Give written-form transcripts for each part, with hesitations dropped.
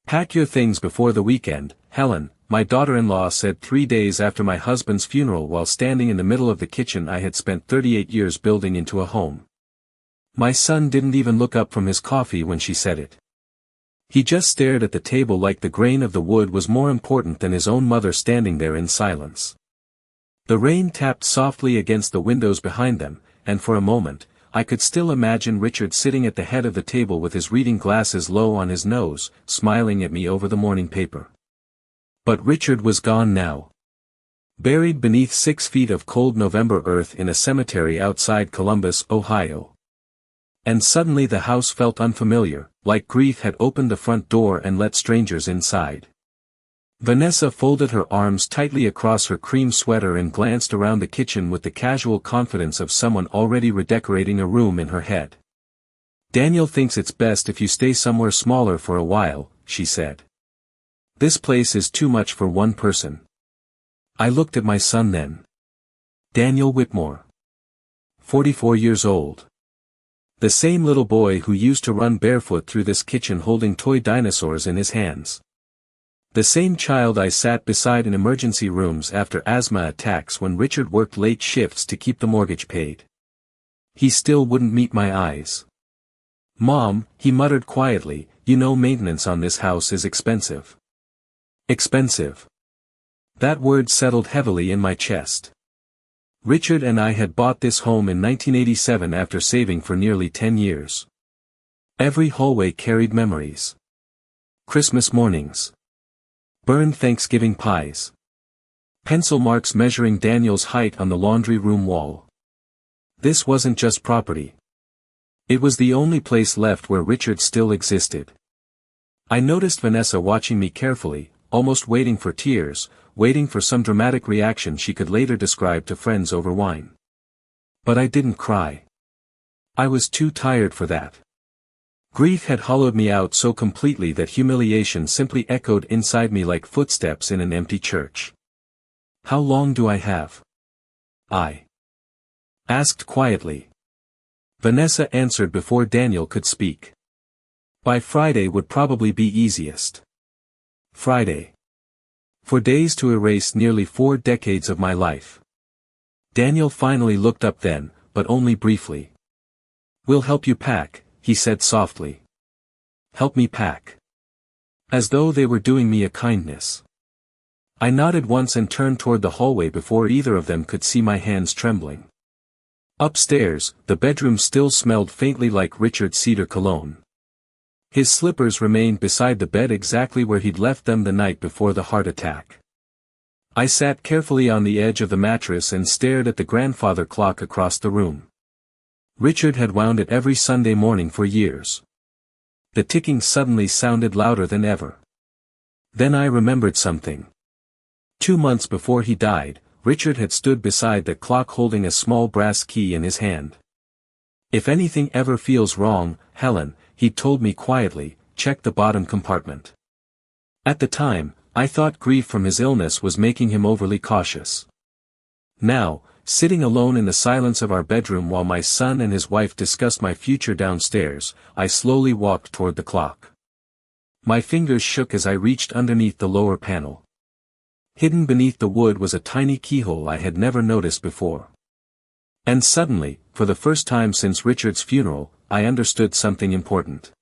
Pack your things before the weekend, Helen, my daughter-in-law said 3 days after my husband's funeral while standing in the middle of the kitchen I had spent 38 years building into a home. My son didn't even look up from his coffee when she said it. He just stared at the table like the grain of the wood was more important than his own mother standing there in silence. The rain tapped softly against the windows behind them, and for a moment, I could still imagine Richard sitting at the head of the table with his reading glasses low on his nose, smiling at me over the morning paper. But Richard was gone now. Buried beneath 6 feet of cold November earth in a cemetery outside Columbus, Ohio. And suddenly the house felt unfamiliar, like grief had opened the front door and let strangers inside. Vanessa folded her arms tightly across her cream sweater and glanced around the kitchen with the casual confidence of someone already redecorating a room in her head. "Daniel thinks it's best if you stay somewhere smaller for a while," she said. "This place is too much for one person." I looked at my son then. Daniel Whitmore. 44 years old. The same little boy who used to run barefoot through this kitchen holding toy dinosaurs in his hands. The same child I sat beside in emergency rooms after asthma attacks when Richard worked late shifts to keep the mortgage paid. He still wouldn't meet my eyes. "Mom," he muttered quietly, "you know maintenance on this house is expensive." Expensive. That word settled heavily in my chest. Richard and I had bought this home in 1987 after saving for nearly 10 years. Every hallway carried memories. Christmas mornings. Burned Thanksgiving pies. Pencil marks measuring Daniel's height on the laundry room wall. This wasn't just property. It was the only place left where Richard still existed. I noticed Vanessa watching me carefully, almost waiting for tears, waiting for some dramatic reaction she could later describe to friends over wine. But I didn't cry. I was too tired for that. Grief had hollowed me out so completely that humiliation simply echoed inside me like footsteps in an empty church. "How long do I have?" I asked quietly. Vanessa answered before Daniel could speak. "By Friday would probably be easiest." Friday. For days to erase nearly 4 decades of my life. Daniel finally looked up then, but only briefly. "We'll help you pack," he said softly. "Help me pack." As though they were doing me a kindness. I nodded once and turned toward the hallway before either of them could see my hands trembling. Upstairs, the bedroom still smelled faintly like Richard's cedar cologne. His slippers remained beside the bed exactly where he'd left them the night before the heart attack. I sat carefully on the edge of the mattress and stared at the grandfather clock across the room. Richard had wound it every Sunday morning for years. The ticking suddenly sounded louder than ever. Then I remembered something. 2 months before he died, Richard had stood beside the clock holding a small brass key in his hand. "If anything ever feels wrong, Helen," he told me quietly, "check the bottom compartment." At the time, I thought grief from his illness was making him overly cautious. Now, sitting alone in the silence of our bedroom while my son and his wife discussed my future downstairs, I slowly walked toward the clock. My fingers shook as I reached underneath the lower panel. Hidden beneath the wood was a tiny keyhole I had never noticed before. And suddenly, for the first time since Richard's funeral, I understood something important.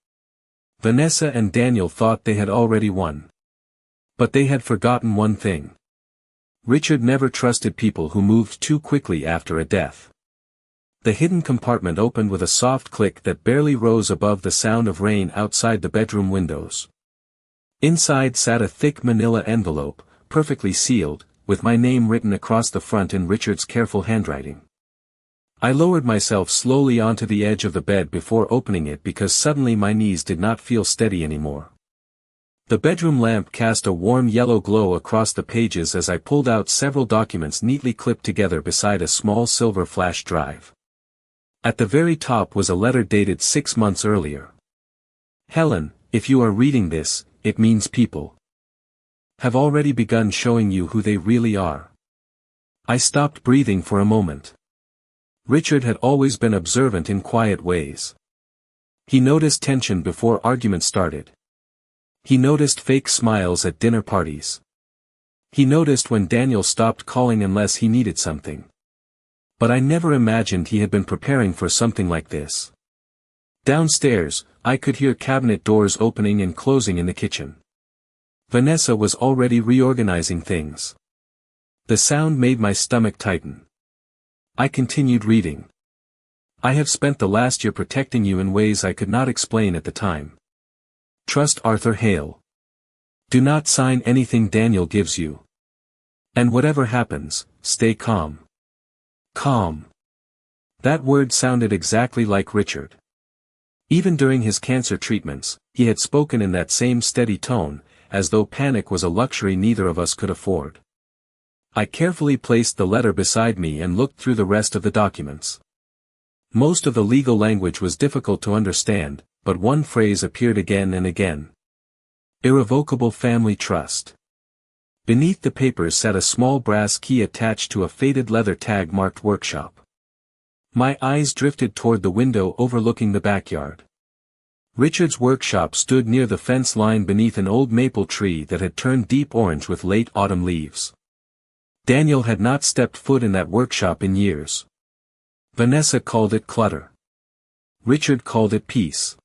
Vanessa and Daniel thought they had already won. But they had forgotten one thing. Richard never trusted people who moved too quickly after a death. The hidden compartment opened with a soft click that barely rose above the sound of rain outside the bedroom windows. Inside sat a thick manila envelope, perfectly sealed, with my name written across the front in Richard's careful handwriting. I lowered myself slowly onto the edge of the bed before opening it because suddenly my knees did not feel steady anymore. The bedroom lamp cast a warm yellow glow across the pages as I pulled out several documents neatly clipped together beside a small silver flash drive. At the very top was a letter dated 6 months earlier. "Helen, if you are reading this, it means people have already begun showing you who they really are." I stopped breathing for a moment. Richard had always been observant in quiet ways. He noticed tension before argument started. He noticed fake smiles at dinner parties. He noticed when Daniel stopped calling unless he needed something. But I never imagined he had been preparing for something like this. Downstairs, I could hear cabinet doors opening and closing in the kitchen. Vanessa was already reorganizing things. The sound made my stomach tighten. I continued reading. I have spent the last year protecting you in ways I could not explain at the time. Trust Arthur Hale. Do not sign anything Daniel gives you. And whatever happens, stay calm. Calm. That word sounded exactly like Richard. Even during his cancer treatments, he had spoken in that same steady tone, as though panic was a luxury neither of us could afford. I carefully placed the letter beside me and looked through the rest of the documents. Most of the legal language was difficult to understand, but one phrase appeared again and again. Irrevocable family trust. Beneath the papers sat a small brass key attached to a faded leather tag marked workshop. My eyes drifted toward the window overlooking the backyard. Richard's workshop stood near the fence line beneath an old maple tree that had turned deep orange with late autumn leaves. Daniel had not stepped foot in that workshop in years. Vanessa called it clutter. Richard called it peace.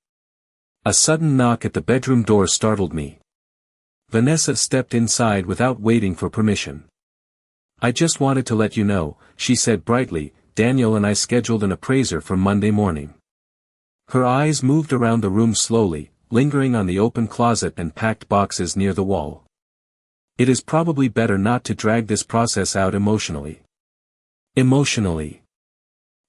A sudden knock at the bedroom door startled me. Vanessa stepped inside without waiting for permission. I just wanted to let you know, she said brightly, Daniel and I scheduled an appraiser for Monday morning. Her eyes moved around the room slowly, lingering on the open closet and packed boxes near the wall. It is probably better not to drag this process out emotionally. Emotionally.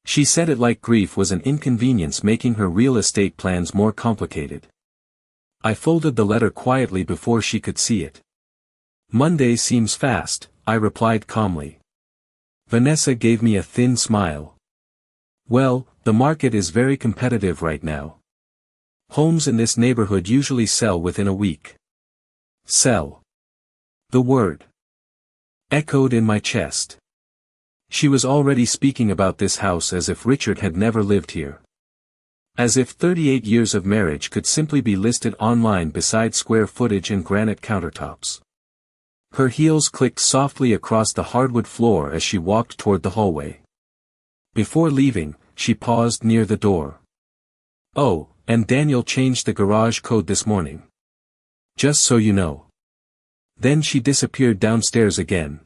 She said it like grief was an inconvenience, making her real estate plans more complicated. I folded the letter quietly before she could see it. Monday seems fast, I replied calmly. Vanessa gave me a thin smile. Well, the market is very competitive right now. Homes in this neighborhood usually sell within a week. Sell. The word echoed in my chest. She was already speaking about this house as if Richard had never lived here. As if 38 years of marriage could simply be listed online beside square footage and granite countertops. Her heels clicked softly across the hardwood floor as she walked toward the hallway. Before leaving, she paused near the door. Oh, and Daniel changed the garage code this morning. Just so you know. Then she disappeared downstairs again.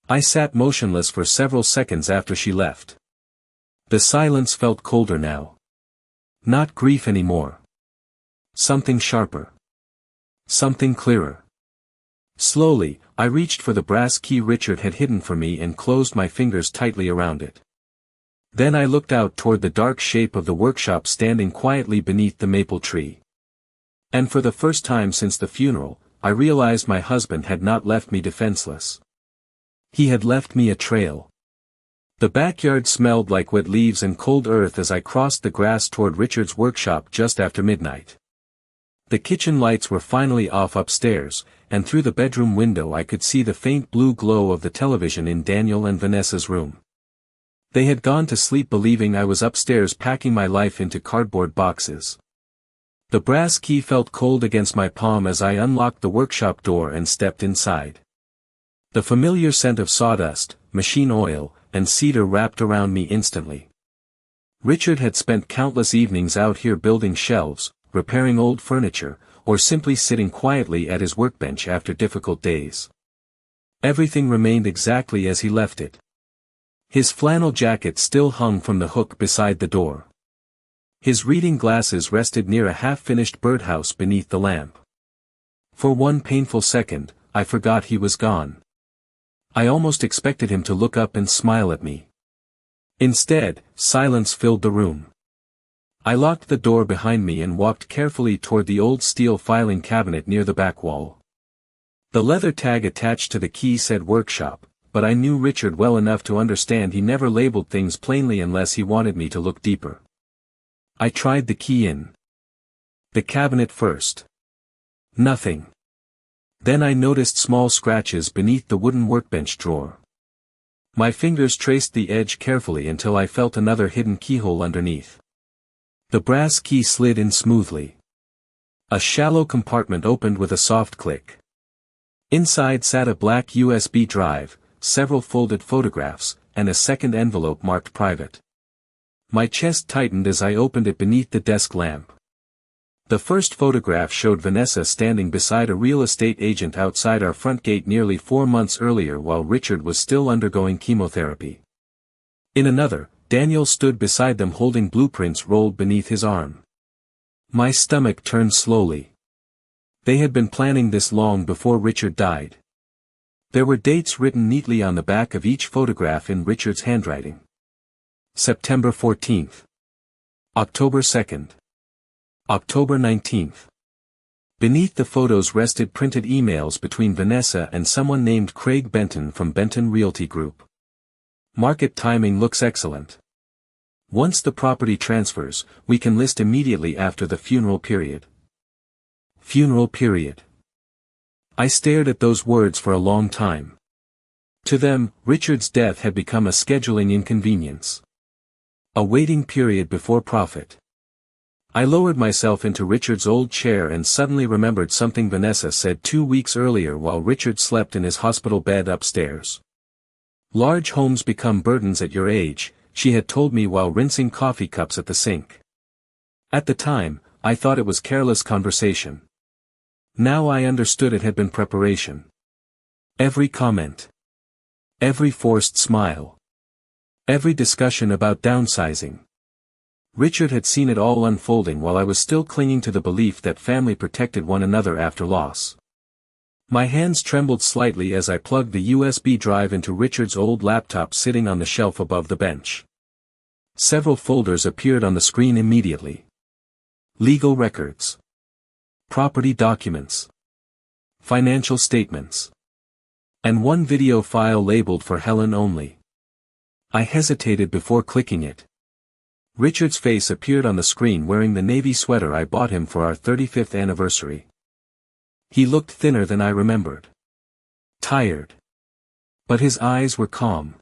I sat motionless for several seconds after she left. The silence felt colder now. Not grief anymore. Something sharper. Something clearer. Slowly, I reached for the brass key Richard had hidden for me and closed my fingers tightly around it. Then I looked out toward the dark shape of the workshop standing quietly beneath the maple tree. And for the first time since the funeral, I realized my husband had not left me defenseless. He had left me a trail. The backyard smelled like wet leaves and cold earth as I crossed the grass toward Richard's workshop just after midnight. The kitchen lights were finally off upstairs, and through the bedroom window I could see the faint blue glow of the television in Daniel and Vanessa's room. They had gone to sleep believing I was upstairs packing my life into cardboard boxes. The brass key felt cold against my palm as I unlocked the workshop door and stepped inside. The familiar scent of sawdust, machine oil, and cedar wrapped around me instantly. Richard had spent countless evenings out here building shelves, repairing old furniture, or simply sitting quietly at his workbench after difficult days. Everything remained exactly as he left it. His flannel jacket still hung from the hook beside the door. His reading glasses rested near a half-finished birdhouse beneath the lamp. For one painful second, I forgot he was gone. I almost expected him to look up and smile at me. Instead, silence filled the room. I locked the door behind me and walked carefully toward the old steel filing cabinet near the back wall. The leather tag attached to the key said workshop, but I knew Richard well enough to understand he never labeled things plainly unless he wanted me to look deeper. I tried the key in the cabinet first. Nothing. Then I noticed small scratches beneath the wooden workbench drawer. My fingers traced the edge carefully until I felt another hidden keyhole underneath. The brass key slid in smoothly. A shallow compartment opened with a soft click. Inside sat a black USB drive, several folded photographs, and a second envelope marked private. My chest tightened as I opened it beneath the desk lamp. The first photograph showed Vanessa standing beside a real estate agent outside our front gate nearly 4 months earlier while Richard was still undergoing chemotherapy. In another, Daniel stood beside them holding blueprints rolled beneath his arm. My stomach turned slowly. They had been planning this long before Richard died. There were dates written neatly on the back of each photograph in Richard's handwriting. September 14th. October 2nd. October 19th. Beneath the photos rested printed emails between Vanessa and someone named Craig Benton from Benton Realty Group. Market timing looks excellent. Once the property transfers, we can list immediately after the funeral period. Funeral period. I stared at those words for a long time. To them, Richard's death had become a scheduling inconvenience. A waiting period before profit. I lowered myself into Richard's old chair and suddenly remembered something Vanessa said 2 weeks earlier while Richard slept in his hospital bed upstairs. Large homes become burdens at your age, she had told me while rinsing coffee cups at the sink. At the time, I thought it was careless conversation. Now I understood it had been preparation. Every comment. Every forced smile. Every discussion about downsizing. Richard had seen it all unfolding while I was still clinging to the belief that family protected one another after loss. My hands trembled slightly as I plugged the USB drive into Richard's old laptop sitting on the shelf above the bench. Several folders appeared on the screen immediately. Legal records. Property documents. Financial statements. And one video file labeled for Helen only. I hesitated before clicking it. Richard's face appeared on the screen wearing the navy sweater I bought him for our 35th anniversary. He looked thinner than I remembered. Tired. But his eyes were calm.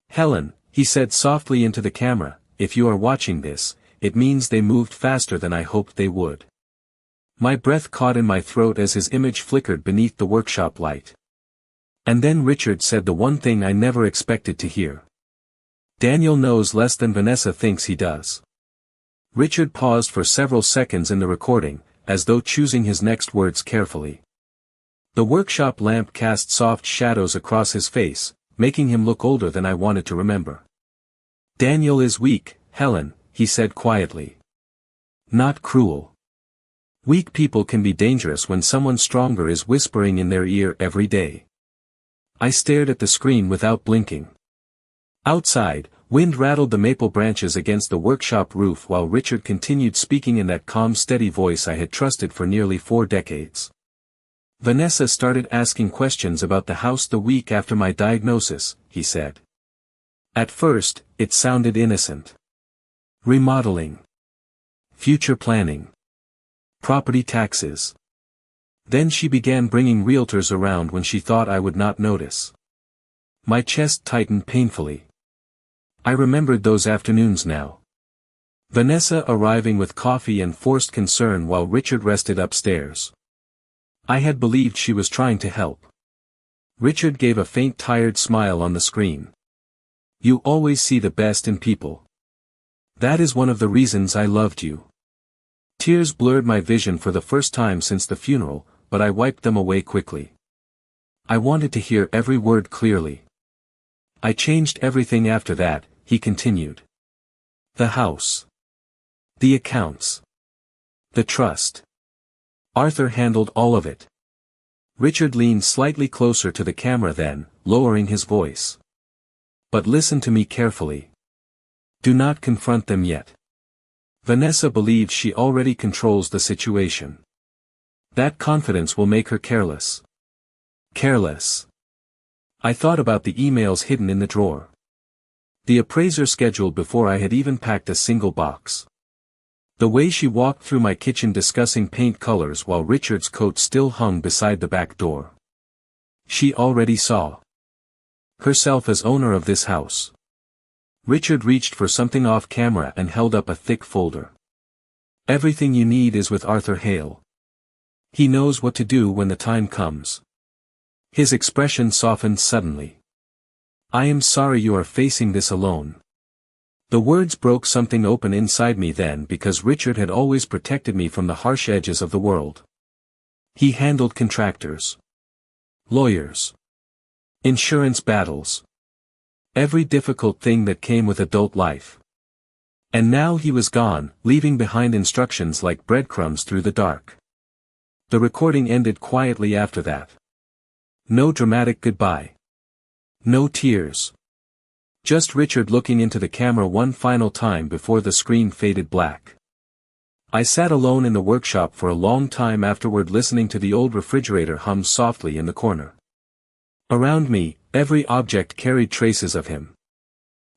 Helen, he said softly into the camera, if you are watching this, it means they moved faster than I hoped they would. My breath caught in my throat as his image flickered beneath the workshop light. And then Richard said the one thing I never expected to hear. Daniel knows less than Vanessa thinks he does. Richard paused for several seconds in the recording, as though choosing his next words carefully. The workshop lamp cast soft shadows across his face, making him look older than I wanted to remember. Daniel is weak, Helen, he said quietly. Not cruel. Weak people can be dangerous when someone stronger is whispering in their ear every day. I stared at the screen without blinking. Outside, wind rattled the maple branches against the workshop roof while Richard continued speaking in that calm steady voice I had trusted for nearly 4 decades. Vanessa started asking questions about the house the week after my diagnosis, he said. At first, it sounded innocent. Remodeling. Future planning. Property taxes. Then she began bringing realtors around when she thought I would not notice. My chest tightened painfully. I remembered those afternoons now. Vanessa arriving with coffee and forced concern while Richard rested upstairs. I had believed she was trying to help. Richard gave a faint tired smile on the screen. You always see the best in people. That is one of the reasons I loved you. Tears blurred my vision for the first time since the funeral, but I wiped them away quickly. I wanted to hear every word clearly. I changed everything after that, he continued. The house. The accounts. The trust. Arthur handled all of it. Richard leaned slightly closer to the camera then, lowering his voice. But listen to me carefully. Do not confront them yet. Vanessa believes she already controls the situation. That confidence will make her careless. Careless. I thought about the emails hidden in the drawer. The appraiser scheduled before I had even packed a single box. The way she walked through my kitchen discussing paint colors while Richard's coat still hung beside the back door. She already saw herself as owner of this house. Richard reached for something off camera and held up a thick folder. Everything you need is with Arthur Hale. He knows what to do when the time comes. His expression softened suddenly. I am sorry you are facing this alone. The words broke something open inside me then because Richard had always protected me from the harsh edges of the world. He handled contractors, lawyers, insurance battles, every difficult thing that came with adult life. And now he was gone, leaving behind instructions like breadcrumbs through the dark. The recording ended quietly after that. No dramatic goodbye. No tears. Just Richard looking into the camera one final time before the screen faded black. I sat alone in the workshop for a long time afterward, listening to the old refrigerator hum softly in the corner. Around me, every object carried traces of him.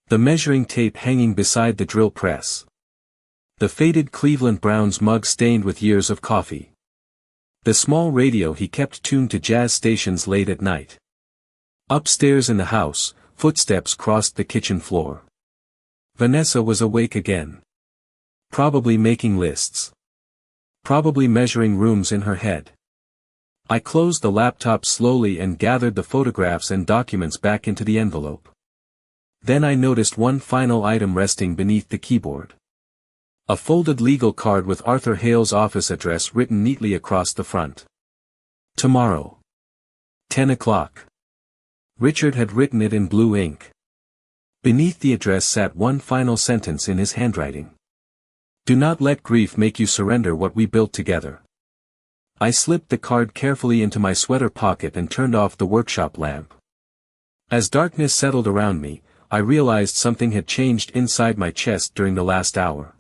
The measuring tape hanging beside the drill press. The faded Cleveland Browns mug stained with years of coffee. The small radio he kept tuned to jazz stations late at night. Upstairs in the house, footsteps crossed the kitchen floor. Vanessa was awake again. Probably making lists. Probably measuring rooms in her head. I closed the laptop slowly and gathered the photographs and documents back into the envelope. Then I noticed one final item resting beneath the keyboard. A folded legal card with Arthur Hale's office address written neatly across the front. Tomorrow. 10 o'clock. Richard had written it in blue ink. Beneath the address sat one final sentence in his handwriting. Do not let grief make you surrender what we built together. I slipped the card carefully into my sweater pocket and turned off the workshop lamp. As darkness settled around me, I realized something had changed inside my chest during the last hour.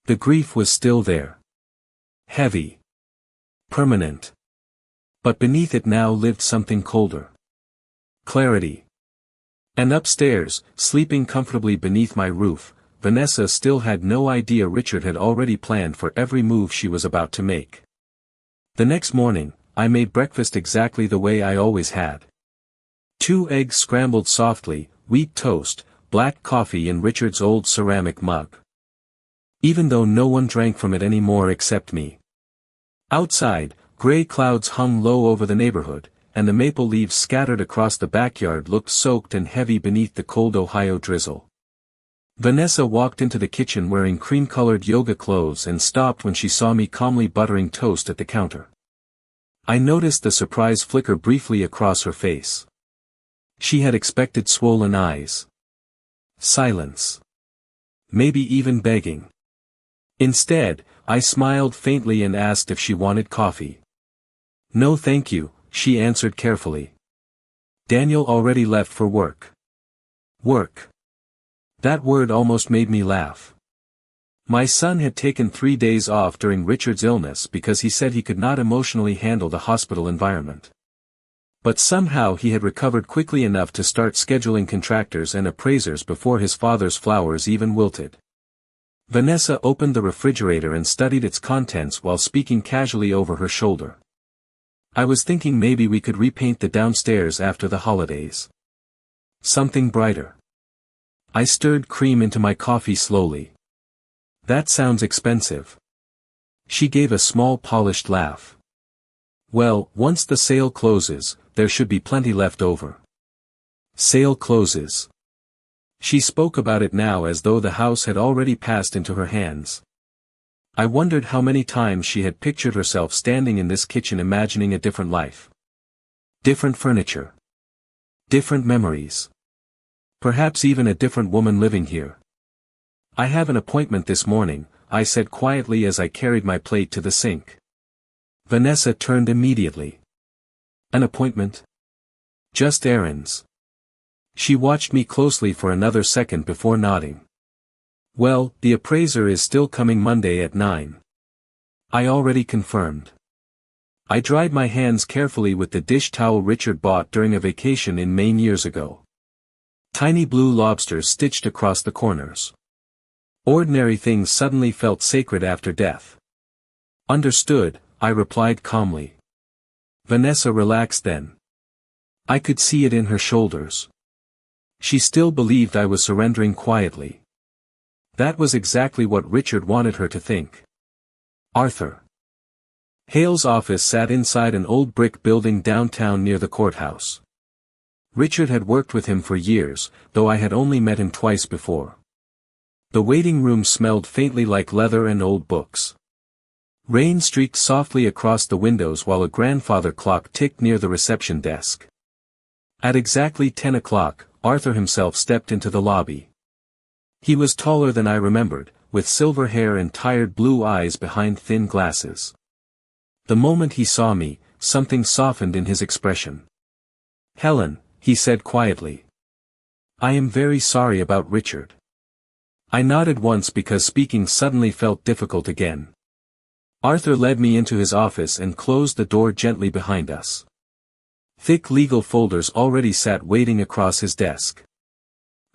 The grief was still there. Heavy. Permanent. But beneath it now lived something colder. Clarity. And upstairs, sleeping comfortably beneath my roof, Vanessa still had no idea Richard had already planned for every move she was about to make. The next morning, I made breakfast exactly the way I always had. 2 eggs scrambled softly, wheat toast, black coffee in Richard's old ceramic mug. Even though no one drank from it anymore except me. Outside, gray clouds hung low over the neighborhood, and the maple leaves scattered across the backyard looked soaked and heavy beneath the cold Ohio drizzle. Vanessa walked into the kitchen wearing cream-colored yoga clothes and stopped when she saw me calmly buttering toast at the counter. I noticed the surprise flicker briefly across her face. She had expected swollen eyes. Silence. Maybe even begging. Instead, I smiled faintly and asked if she wanted coffee. No thank you, she answered carefully. Daniel already left for work. Work. That word almost made me laugh. My son had taken 3 days off during Richard's illness because he said he could not emotionally handle the hospital environment. But somehow he had recovered quickly enough to start scheduling contractors and appraisers before his father's flowers even wilted. Vanessa opened the refrigerator and studied its contents while speaking casually over her shoulder. I was thinking maybe we could repaint the downstairs after the holidays. Something brighter. I stirred cream into my coffee slowly. That sounds expensive. She gave a small polished laugh. Well, once the sale closes, there should be plenty left over. Sale closes. She spoke about it now as though the house had already passed into her hands. I wondered how many times she had pictured herself standing in this kitchen imagining a different life. Different furniture. Different memories. Perhaps even a different woman living here. I have an appointment this morning, I said quietly as I carried my plate to the sink. Vanessa turned immediately. An appointment? Just errands. She watched me closely for another second before nodding. Well, the appraiser is still coming Monday at 9. I already confirmed. I dried my hands carefully with the dish towel Richard bought during a vacation in Maine years ago. Tiny blue lobsters stitched across the corners. Ordinary things suddenly felt sacred after death. Understood, I replied calmly. Vanessa relaxed then. I could see it in her shoulders. She still believed I was surrendering quietly. That was exactly what Richard wanted her to think. Arthur. Hale's office sat inside an old brick building downtown near the courthouse. Richard had worked with him for years, though I had only met him twice before. The waiting room smelled faintly like leather and old books. Rain streaked softly across the windows while a grandfather clock ticked near the reception desk. At exactly 10 o'clock, Arthur himself stepped into the lobby. He was taller than I remembered, with silver hair and tired blue eyes behind thin glasses. The moment he saw me, something softened in his expression. "Helen," he said quietly. "I am very sorry about Richard." I nodded once because speaking suddenly felt difficult again. Arthur led me into his office and closed the door gently behind us. Thick legal folders already sat waiting across his desk.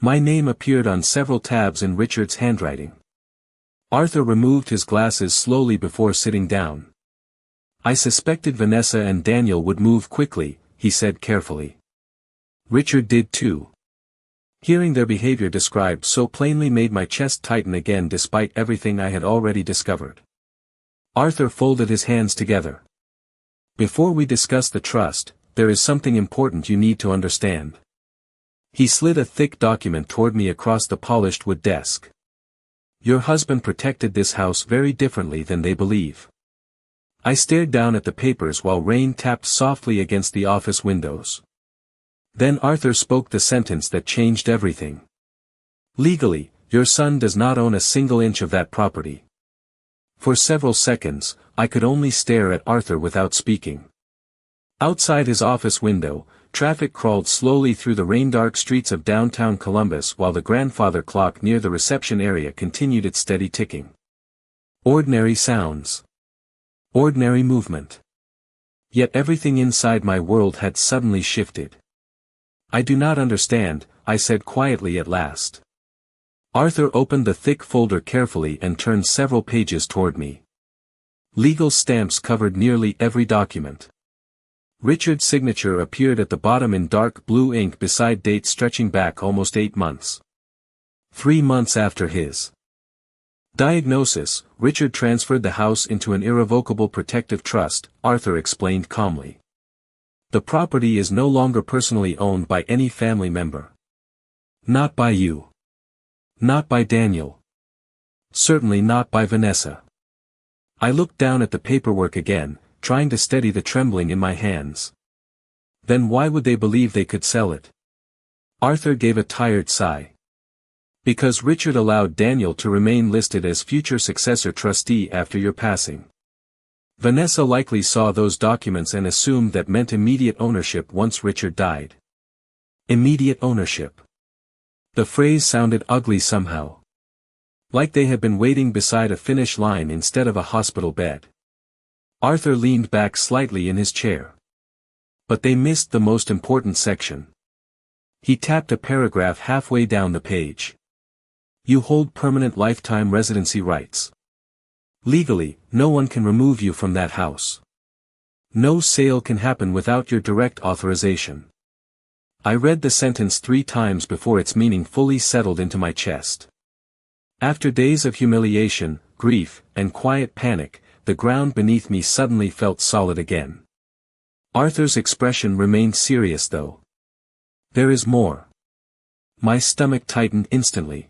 My name appeared on several tabs in Richard's handwriting. Arthur removed his glasses slowly before sitting down. "I suspected Vanessa and Daniel would move quickly," he said carefully. "Richard did too." Hearing their behavior described so plainly made my chest tighten again despite everything I had already discovered. Arthur folded his hands together. "Before we discuss the trust, there is something important you need to understand." He slid a thick document toward me across the polished wood desk. "Your husband protected this house very differently than they believe." I stared down at the papers while rain tapped softly against the office windows. Then Arthur spoke the sentence that changed everything. "Legally, your son does not own a single inch of that property." For several seconds, I could only stare at Arthur without speaking. Outside his office window, traffic crawled slowly through the rain-dark streets of downtown Columbus while the grandfather clock near the reception area continued its steady ticking. Ordinary sounds. Ordinary movement. Yet everything inside my world had suddenly shifted. "I do not understand," I said quietly at last. Arthur opened the thick folder carefully and turned several pages toward me. Legal stamps covered nearly every document. Richard's signature appeared at the bottom in dark blue ink beside dates stretching back almost 8 months. 3 months after his diagnosis, Richard transferred the house into an irrevocable protective trust, Arthur explained calmly. "The property is no longer personally owned by any family member. Not by you. Not by Daniel. Certainly not by Vanessa." I looked down at the paperwork again, trying to steady the trembling in my hands. "Then why would they believe they could sell it?" Arthur gave a tired sigh. "Because Richard allowed Daniel to remain listed as future successor trustee after your passing. Vanessa likely saw those documents and assumed that meant immediate ownership once Richard died." Immediate ownership. The phrase sounded ugly somehow. Like they had been waiting beside a finish line instead of a hospital bed. Arthur leaned back slightly in his chair. "But they missed the most important section." He tapped a paragraph halfway down the page. "You hold permanent lifetime residency rights. Legally, no one can remove you from that house. No sale can happen without your direct authorization." I read the sentence 3 times before its meaning fully settled into my chest. After days of humiliation, grief, and quiet panic, the ground beneath me suddenly felt solid again. Arthur's expression remained serious though. "There is more." My stomach tightened instantly.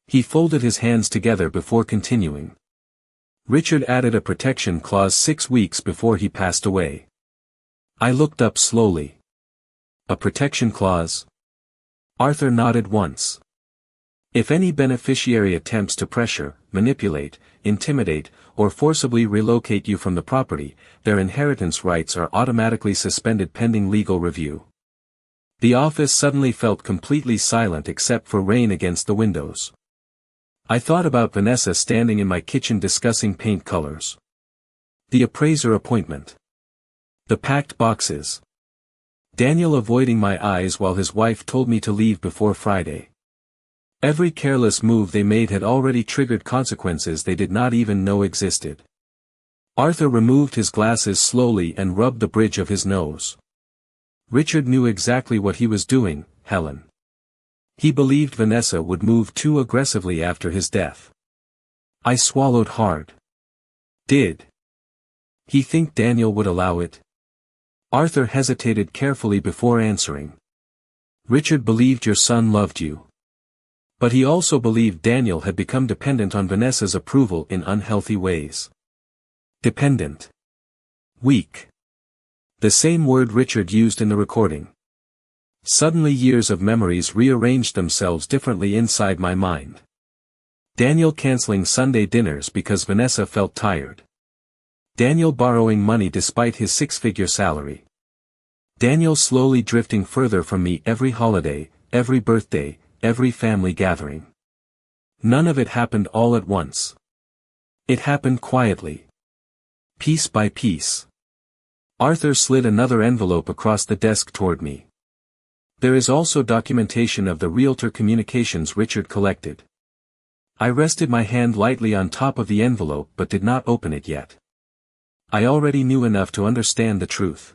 He folded his hands together before continuing. "Richard added a protection clause 6 weeks before he passed away." I looked up slowly. "A protection clause?" Arthur nodded once. "If any beneficiary attempts to pressure, manipulate, intimidate, or forcibly relocate you from the property, their inheritance rights are automatically suspended pending legal review." The office suddenly felt completely silent except for rain against the windows. I thought about Vanessa standing in my kitchen discussing paint colors. The appraiser appointment. The packed boxes. Daniel avoiding my eyes while his wife told me to leave before Friday. Every careless move they made had already triggered consequences they did not even know existed. Arthur removed his glasses slowly and rubbed the bridge of his nose. "Richard knew exactly what he was doing, Helen. He believed Vanessa would move too aggressively after his death." I swallowed hard. "Did He think Daniel would allow it? Arthur hesitated carefully before answering. Richard believed your son loved you. But he also believed Daniel had become dependent on Vanessa's approval in unhealthy ways. Dependent. Weak. The same word Richard used in the recording. Suddenly years of memories rearranged themselves differently inside my mind. Daniel canceling Sunday dinners because Vanessa felt tired. Daniel borrowing money despite his six-figure salary. Daniel slowly drifting further from me every holiday, every birthday, every family gathering. None of it happened all at once. It happened quietly. Piece by piece. Arthur slid another envelope across the desk toward me. There is also documentation of the realtor communications Richard collected. I rested my hand lightly on top of the envelope but did not open it yet. I already knew enough to understand the truth.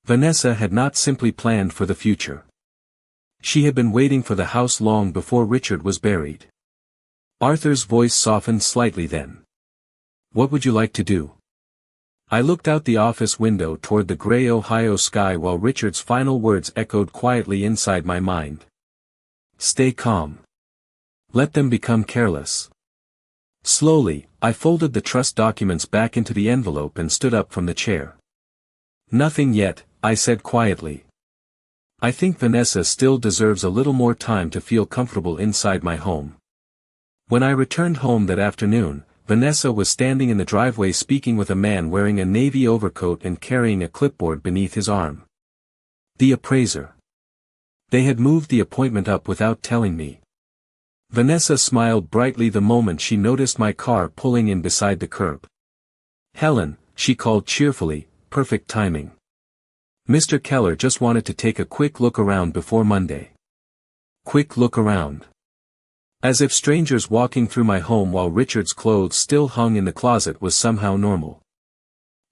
Vanessa had not simply planned for the future. She had been waiting for the house long before Richard was buried. Arthur's voice softened slightly then. What would you like to do? I looked out the office window toward the gray Ohio sky while Richard's final words echoed quietly inside my mind. Stay calm. Let them become careless. Slowly, I folded the trust documents back into the envelope and stood up from the chair. Nothing yet, I said quietly. I think Vanessa still deserves a little more time to feel comfortable inside my home. When I returned home that afternoon, Vanessa was standing in the driveway speaking with a man wearing a navy overcoat and carrying a clipboard beneath his arm. The appraiser. They had moved the appointment up without telling me. Vanessa smiled brightly the moment she noticed my car pulling in beside the curb. Helen, she called cheerfully, perfect timing. Mr. Keller just wanted to take a quick look around before Monday. Quick look around. As if strangers walking through my home while Richard's clothes still hung in the closet was somehow normal.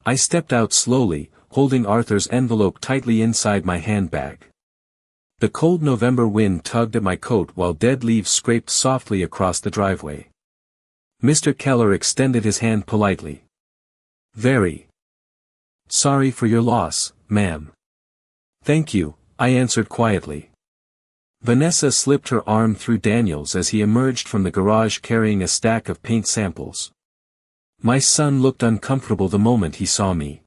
I stepped out slowly, holding Arthur's envelope tightly inside my handbag. The cold November wind tugged at my coat while dead leaves scraped softly across the driveway. Mr. Keller extended his hand politely. Very sorry for your loss, ma'am. Thank you, I answered quietly. Vanessa slipped her arm through Daniel's as he emerged from the garage carrying a stack of paint samples. My son looked uncomfortable the moment he saw me.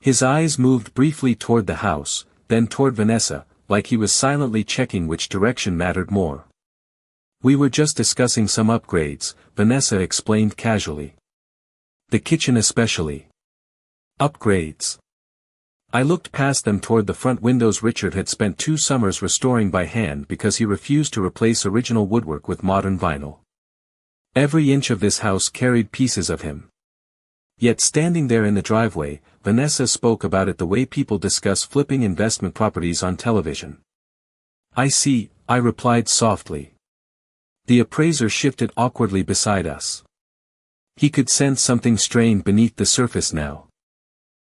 His eyes moved briefly toward the house, then toward Vanessa, like he was silently checking which direction mattered more. We were just discussing some upgrades, Vanessa explained casually. The kitchen especially. Upgrades. I looked past them toward the front windows Richard had spent 2 summers restoring by hand because he refused to replace original woodwork with modern vinyl. Every inch of this house carried pieces of him. Yet standing there in the driveway, Vanessa spoke about it the way people discuss flipping investment properties on television. I see, I replied softly. The appraiser shifted awkwardly beside us. He could sense something strained beneath the surface now.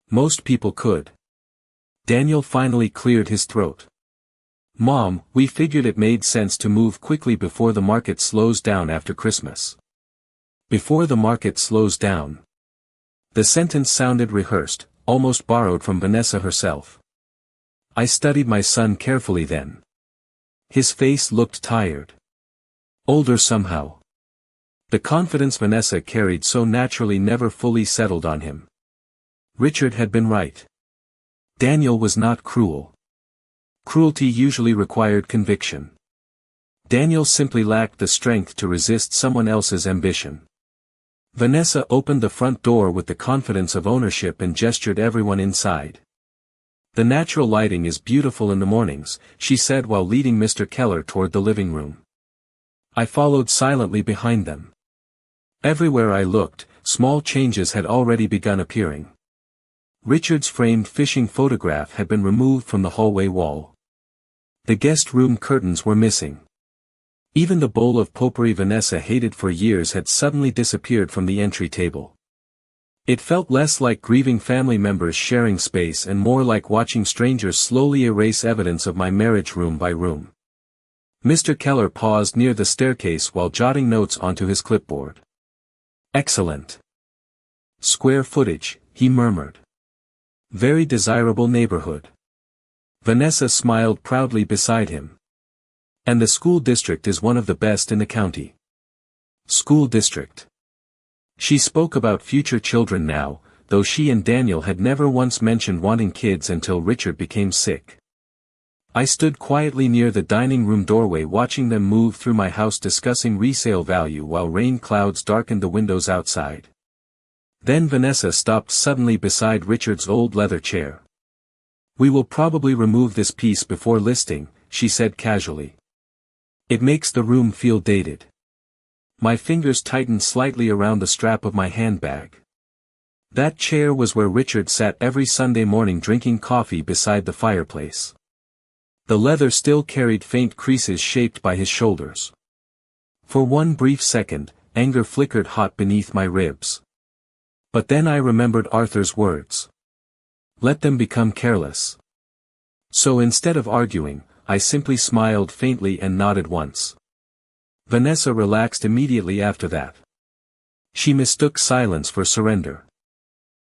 Most people could. Daniel finally cleared his throat. Mom, we figured it made sense to move quickly before the market slows down after Christmas. Before the market slows down. The sentence sounded rehearsed, almost borrowed from Vanessa herself. I studied my son carefully then. His face looked tired. Older somehow. The confidence Vanessa carried so naturally never fully settled on him. Richard had been right. Daniel was not cruel. Cruelty usually required conviction. Daniel simply lacked the strength to resist someone else's ambition. Vanessa opened the front door with the confidence of ownership and gestured everyone inside. The natural lighting is beautiful in the mornings, she said while leading Mr. Keller toward the living room. I followed silently behind them. Everywhere I looked, small changes had already begun appearing. Richard's framed fishing photograph had been removed from the hallway wall. The guest room curtains were missing. Even the bowl of potpourri Vanessa hated for years had suddenly disappeared from the entry table. It felt less like grieving family members sharing space and more like watching strangers slowly erase evidence of my marriage room by room. Mr. Keller paused near the staircase while jotting notes onto his clipboard. Excellent. Square footage, he murmured. Very desirable neighborhood. Vanessa smiled proudly beside him. And the school district is one of the best in the county. School district. She spoke about future children now, though she and Daniel had never once mentioned wanting kids until Richard became sick. I stood quietly near the dining room doorway watching them move through my house discussing resale value while rain clouds darkened the windows outside. Then Vanessa stopped suddenly beside Richard's old leather chair. We will probably remove this piece before listing, she said casually. It makes the room feel dated. My fingers tightened slightly around the strap of my handbag. That chair was where Richard sat every Sunday morning drinking coffee beside the fireplace. The leather still carried faint creases shaped by his shoulders. For one brief second, anger flickered hot beneath my ribs. But then I remembered Arthur's words. Let them become careless. So instead of arguing, I simply smiled faintly and nodded once. Vanessa relaxed immediately after that. She mistook silence for surrender.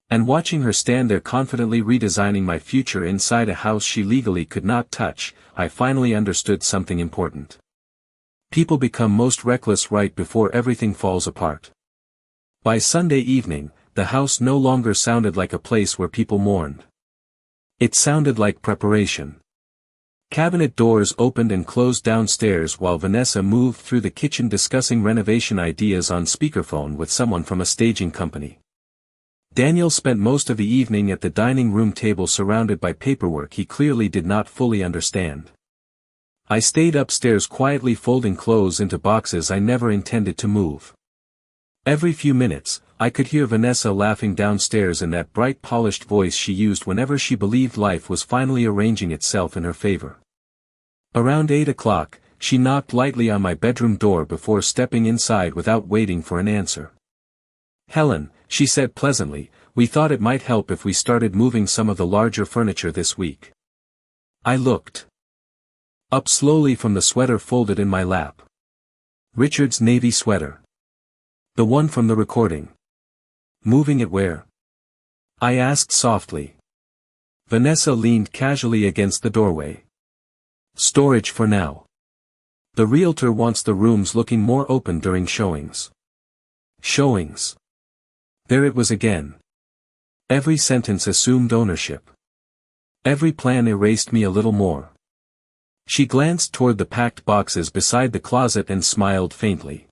And watching her stand there confidently redesigning my future inside a house she legally could not touch, I finally understood something important. People become most reckless right before everything falls apart. By Sunday evening, the house no longer sounded like a place where people mourned. It sounded like preparation. Cabinet doors opened and closed downstairs while Vanessa moved through the kitchen discussing renovation ideas on speakerphone with someone from a staging company. Daniel spent most of the evening at the dining room table surrounded by paperwork he clearly did not fully understand. I stayed upstairs quietly folding clothes into boxes I never intended to move. Every few minutes, I could hear Vanessa laughing downstairs in that bright polished voice she used whenever she believed life was finally arranging itself in her favor. Around 8 o'clock, she knocked lightly on my bedroom door before stepping inside without waiting for an answer. Helen, she said pleasantly, we thought it might help if we started moving some of the larger furniture this week. I looked up slowly from the sweater folded in my lap. Richard's navy sweater. The one from the recording. Moving it where? I asked softly. Vanessa leaned casually against the doorway. Storage for now. The realtor wants the rooms looking more open during showings. Showings. There it was again. Every sentence assumed ownership. Every plan erased me a little more. She glanced toward the packed boxes beside the closet and smiled faintly.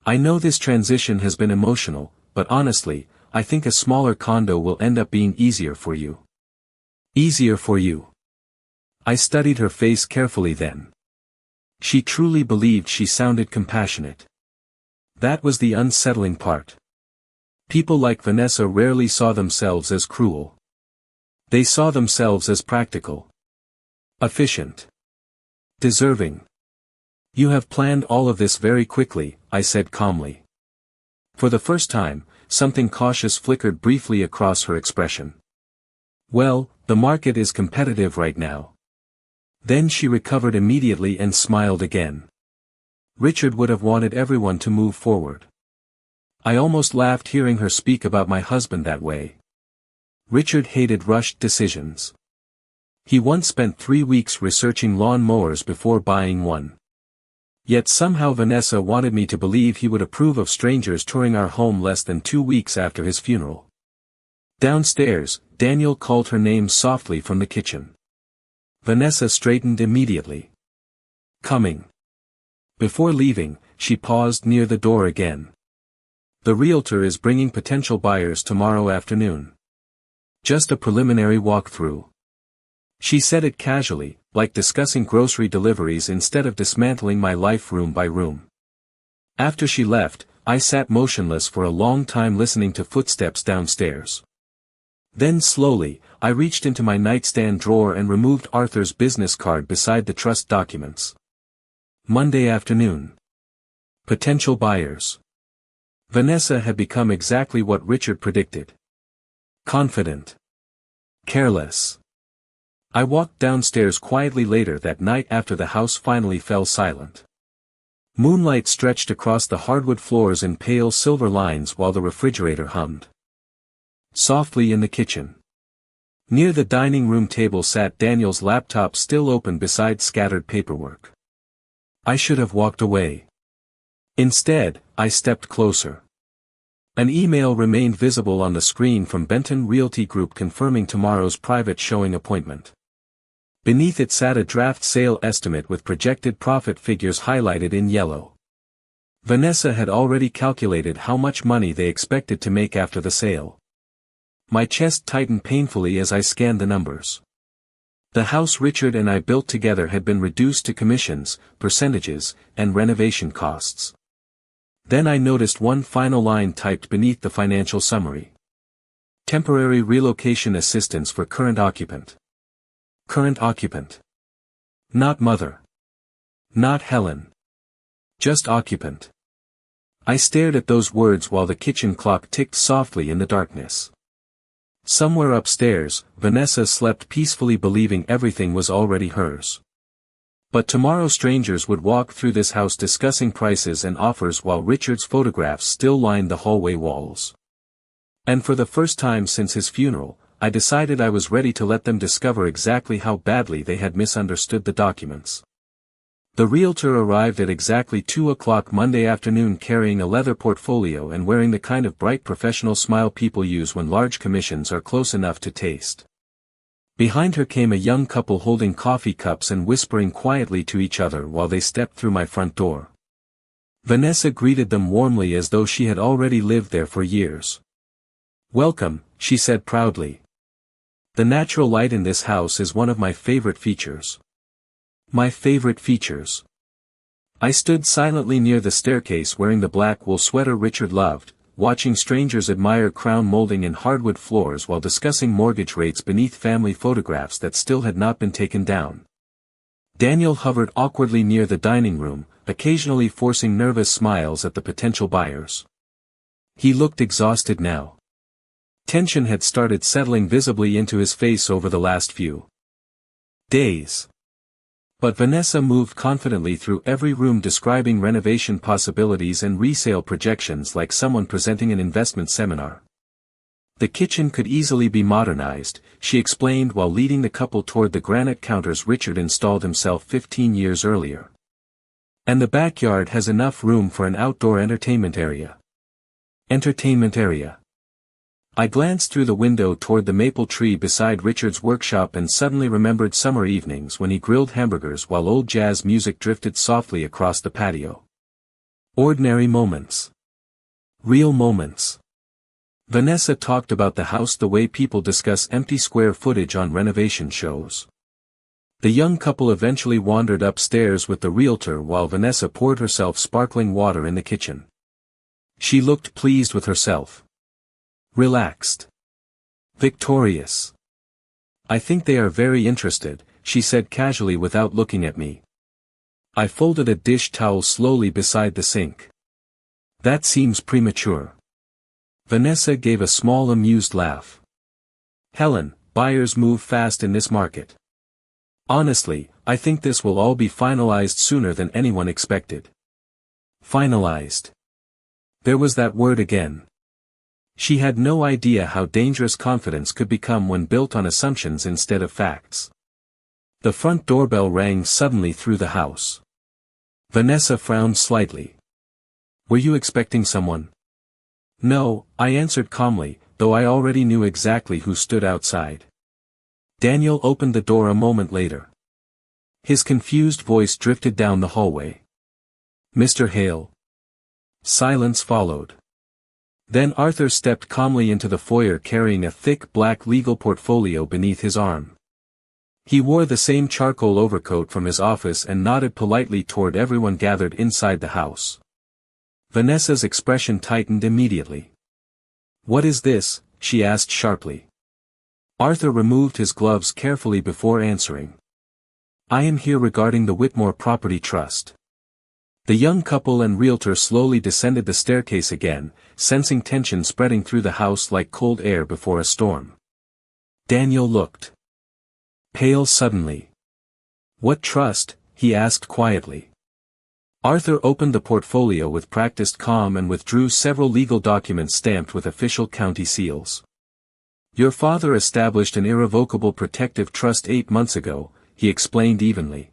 I know this transition has been emotional, but honestly, I think a smaller condo will end up being easier for you. Easier for you. I studied her face carefully then. She truly believed she sounded compassionate. That was the unsettling part. People like Vanessa rarely saw themselves as cruel. They saw themselves as practical. Efficient. Deserving. You have planned all of this very quickly, I said calmly. For the first time, something cautious flickered briefly across her expression. Well, the market is competitive right now. Then she recovered immediately and smiled again. Richard would have wanted everyone to move forward. I almost laughed hearing her speak about my husband that way. Richard hated rushed decisions. He once spent 3 weeks researching lawn mowers before buying one. Yet somehow Vanessa wanted me to believe he would approve of strangers touring our home less than 2 weeks after his funeral. Downstairs, Daniel called her name softly from the kitchen. Vanessa straightened immediately. Coming. Before leaving, she paused near the door again. The realtor is bringing potential buyers tomorrow afternoon. Just a preliminary walkthrough. She said it casually, like discussing grocery deliveries instead of dismantling my life room by room. After she left, I sat motionless for a long time listening to footsteps downstairs. Then slowly, I reached into my nightstand drawer and removed Arthur's business card beside the trust documents. Monday afternoon. Potential buyers. Vanessa had become exactly what Richard predicted. Confident. Careless. I walked downstairs quietly later that night after the house finally fell silent. Moonlight stretched across the hardwood floors in pale silver lines while the refrigerator hummed. softly in the kitchen. Near the dining room table sat Daniel's laptop still open beside scattered paperwork. I should have walked away. Instead, I stepped closer. An email remained visible on the screen from Benton Realty Group confirming tomorrow's private showing appointment. Beneath it sat a draft sale estimate with projected profit figures highlighted in yellow. Vanessa had already calculated how much money they expected to make after the sale. My chest tightened painfully as I scanned the numbers. The house Richard and I built together had been reduced to commissions, percentages, and renovation costs. Then I noticed one final line typed beneath the financial summary. Temporary relocation assistance for current occupant. Current occupant. Not mother. Not Helen. Just occupant. I stared at those words while the kitchen clock ticked softly in the darkness. Somewhere upstairs, Vanessa slept peacefully believing everything was already hers. But tomorrow strangers would walk through this house discussing prices and offers while Richard's photographs still lined the hallway walls. And for the first time since his funeral, I decided I was ready to let them discover exactly how badly they had misunderstood the documents. The realtor arrived at exactly 2 o'clock Monday afternoon carrying a leather portfolio and wearing the kind of bright professional smile people use when large commissions are close enough to taste. Behind her came a young couple holding coffee cups and whispering quietly to each other while they stepped through my front door. Vanessa greeted them warmly as though she had already lived there for years. "Welcome," she said proudly. "The natural light in this house is one of my favorite features." My favorite features. I stood silently near the staircase wearing the black wool sweater Richard loved, watching strangers admire crown molding in hardwood floors while discussing mortgage rates beneath family photographs that still had not been taken down. Daniel hovered awkwardly near the dining room, occasionally forcing nervous smiles at the potential buyers. He looked exhausted now. Tension had started settling visibly into his face over the last few days. But Vanessa moved confidently through every room describing renovation possibilities and resale projections like someone presenting an investment seminar. The kitchen could easily be modernized, she explained while leading the couple toward the granite counters Richard installed himself 15 years earlier. And the backyard has enough room for an outdoor entertainment area. Entertainment area. I glanced through the window toward the maple tree beside Richard's workshop and suddenly remembered summer evenings when he grilled hamburgers while old jazz music drifted softly across the patio. Ordinary moments. Real moments. Vanessa talked about the house the way people discuss empty square footage on renovation shows. The young couple eventually wandered upstairs with the realtor while Vanessa poured herself sparkling water in the kitchen. She looked pleased with herself. Relaxed. Victorious. "I think they are very interested," she said casually without looking at me. I folded a dish towel slowly beside the sink. "That seems premature." Vanessa gave a small amused laugh. "Helen, buyers move fast in this market. Honestly, I think this will all be finalized sooner than anyone expected." Finalized. There was that word again. She had no idea how dangerous confidence could become when built on assumptions instead of facts. The front doorbell rang suddenly through the house. Vanessa frowned slightly. "Were you expecting someone?" "No," I answered calmly, though I already knew exactly who stood outside. Daniel opened the door a moment later. His confused voice drifted down the hallway. "Mr. Hale." Silence followed. Then Arthur stepped calmly into the foyer carrying a thick black legal portfolio beneath his arm. He wore the same charcoal overcoat from his office and nodded politely toward everyone gathered inside the house. Vanessa's expression tightened immediately. "What is this?" she asked sharply. Arthur removed his gloves carefully before answering. "I am here regarding the Whitmore Property Trust." The young couple and realtor slowly descended the staircase again, sensing tension spreading through the house like cold air before a storm. Daniel looked pale suddenly. "What trust?" he asked quietly. Arthur opened the portfolio with practiced calm and withdrew several legal documents stamped with official county seals. Your father established an irrevocable protective trust 8 months ago, he explained evenly.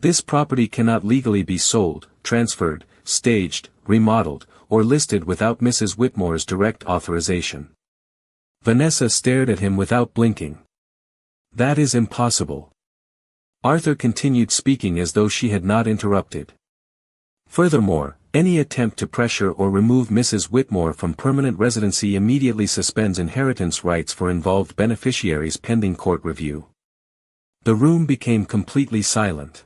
This property cannot legally be sold, transferred, staged, remodeled, or listed without Mrs. Whitmore's direct authorization. Vanessa stared at him without blinking. That is impossible. Arthur continued speaking as though she had not interrupted. Furthermore, any attempt to pressure or remove Mrs. Whitmore from permanent residency immediately suspends inheritance rights for involved beneficiaries pending court review. The room became completely silent.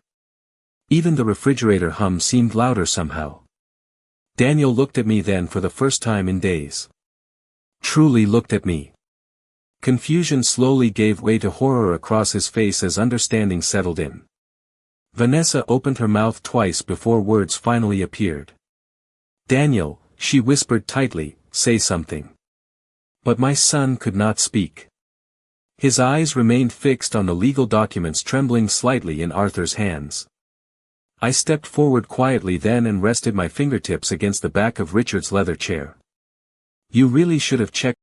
Even the refrigerator hum seemed louder somehow. Daniel looked at me then for the first time in days. Truly looked at me. Confusion slowly gave way to horror across his face as understanding settled in. Vanessa opened her mouth twice before words finally appeared. Daniel, she whispered tightly, say something. But my son could not speak. His eyes remained fixed on the legal documents trembling slightly in Arthur's hands. I stepped forward quietly then and rested my fingertips against the back of Richard's leather chair. You really should have checked